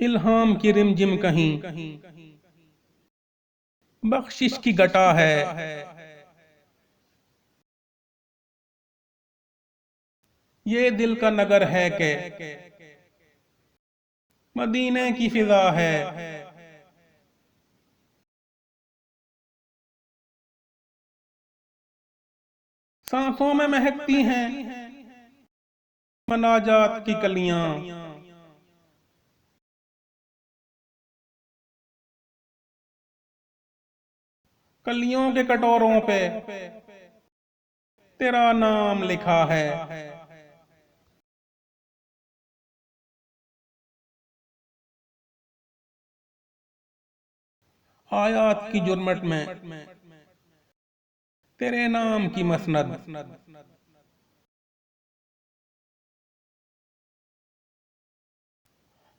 इल्हाम की रिमझिम कहीं बख्शिश की घटा है। ये दिल का नगर है के मदीने की फिजा है। सांसों में महकती हैं मनाजात की कलियां। कलियों के कटोरों पे तेरा नाम लिखा है। आयात की जुर्मट में तेरे नाम की मसनद।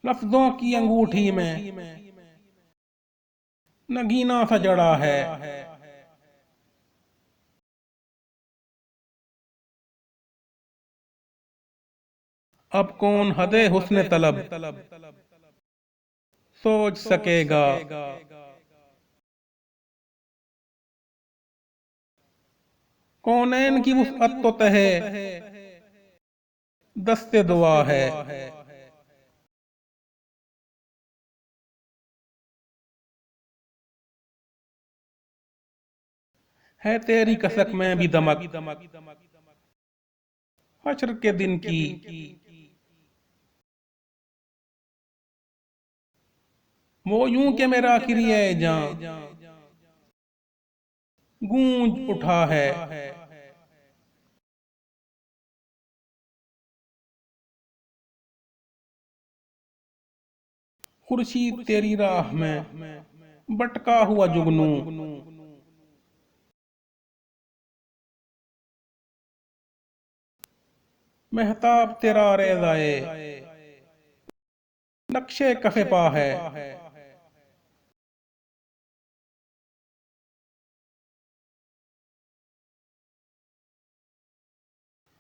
लफ्जों की अंगूठी में नगीना सा जड़ा है। अब कौन हदे हुस्न तलब सोच सकेगा। कौनैन की वुसअत तो तहे दस्ते दुआ है। है तेरी कसक में भी दमक हश्र के दिन की। वो यूं के मेरा किरिए जां गूंज उठा है। खुर्शीद तेरी राह में भटका हुआ जुगनू। महताब तेरा रेज़ाए नक्शे कफे पा है।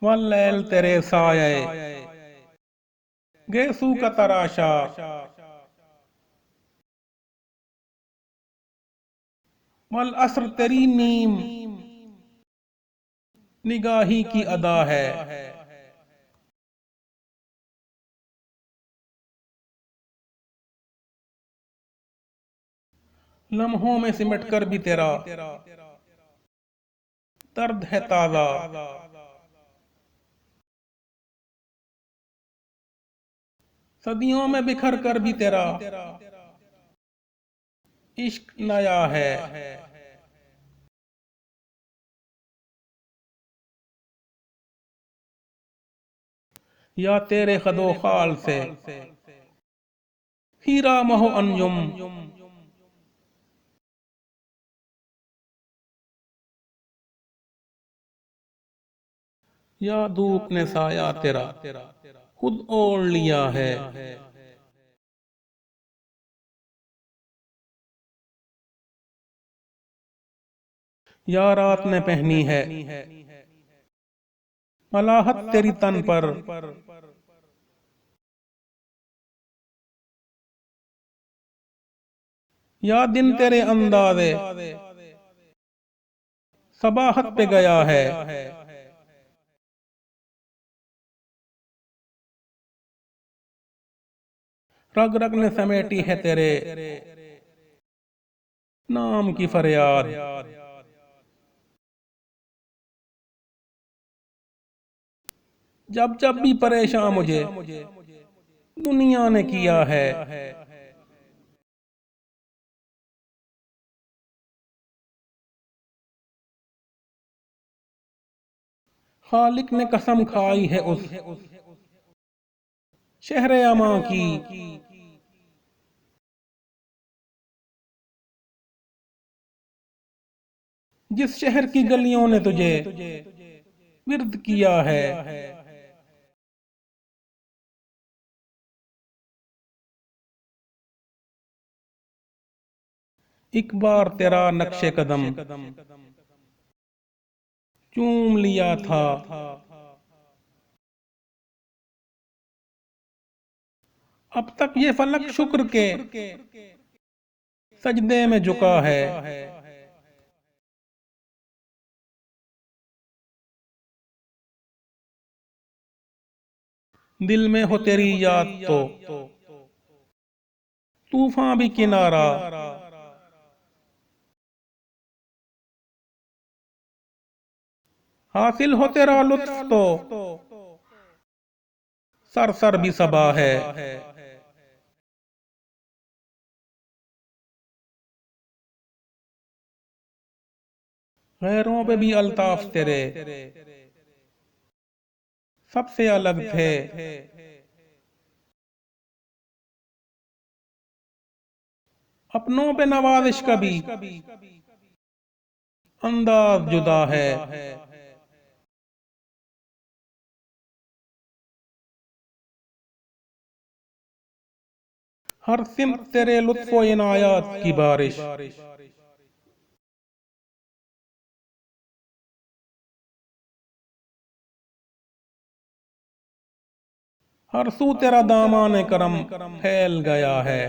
वल्लैल तेरे साये गेसू का तराशा। वल असर तेरी नीम निगाही की अदा है। लम्हों में सिमट कर भी तेरा दर्द है ताजा। सदियों में बिखर कर भी तेरा इश्क नया है। या तेरे खदो खाल से हीरा महो अंजुम। या धूप ने साया तेरा खुद ओढ़ लिया है। या रात ने पहनी है मलाहत तेरी तन पर। या दिन तेरे अंदाज़े सबाहत पे गया है। रग रग ने समेटी है तेरे नाम की फरियाद। जब जब भी परेशान मुझे दुनिया ने किया है। खालिक ने कसम खाई है उस शहर अमा की। जिस शहर की गलियों ने तुझे विर्द किया है। एक बार तेरा नक्शे कदम चूम लिया था। अब तक ये फलक शुक्र के सजदे में झुका है। दिल में हो तेरी याद तो तूफान भी किनारा। हासिल हो तेरा लुत्फ तो सर सर भी सबा है। गैरों पे भी अल्ताफ तेरे सबसे अलग थे। अपनों पे नवाजिश कभी अंदाज जुदा है। हर सिमत तेरे लुत्फो इनायात की बारिश। हर सू तेरा दामाने करम फैल गया है।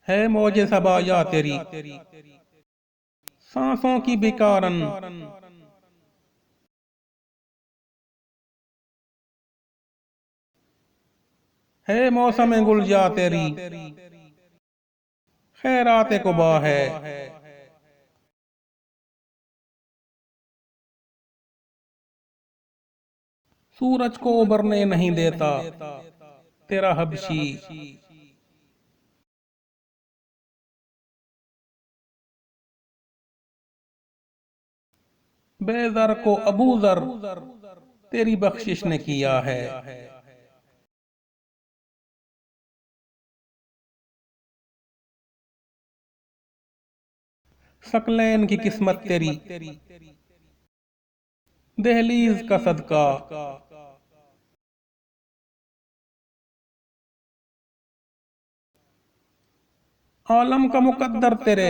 है मौजे सबाया तेरी सांसों की बिकारन। है मौसम गुलजा तेरी खैरात कुबा है। सूरज को उबरने नहीं देता तेरा हबशी। बेदर को अबूजर तेरी बख्शिश ने किया है। सकलैन की किस्मत तेरी दहलीज का सदका। आलम का मुकद्दर तेरे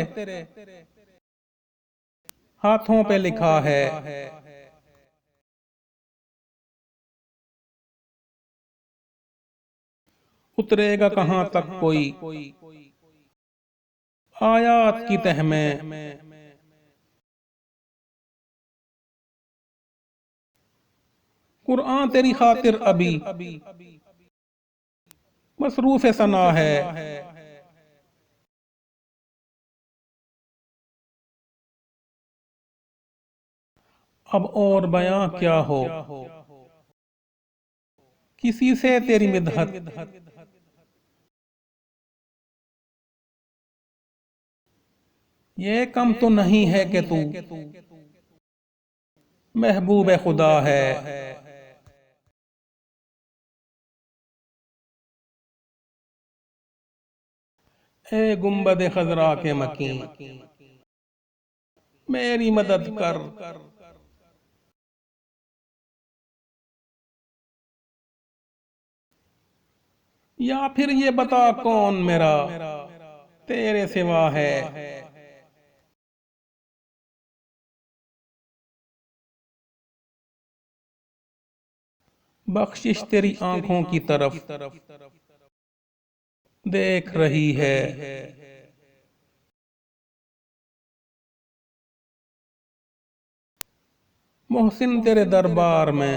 हाथों पे लिखा है। उतरेगा कहां तक कोई आयात की तह में। कुरान तेरी खातिर अभी मसरूफ सना है। अब और बयां क्या हो किसी से तेरी मिदहत। ये कम तो नहीं है कि तू महबूब खुदा है। ए गुंबद खजरा के मकीन मेरी मदद कर। या फिर ये बता कौन मेरा तेरे सिवा है। बख्शिश तेरी आंखों की तरफ देख रही है। मोहसिन तेरे दरबार में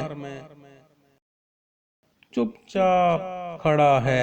चुपचाप खड़ा है।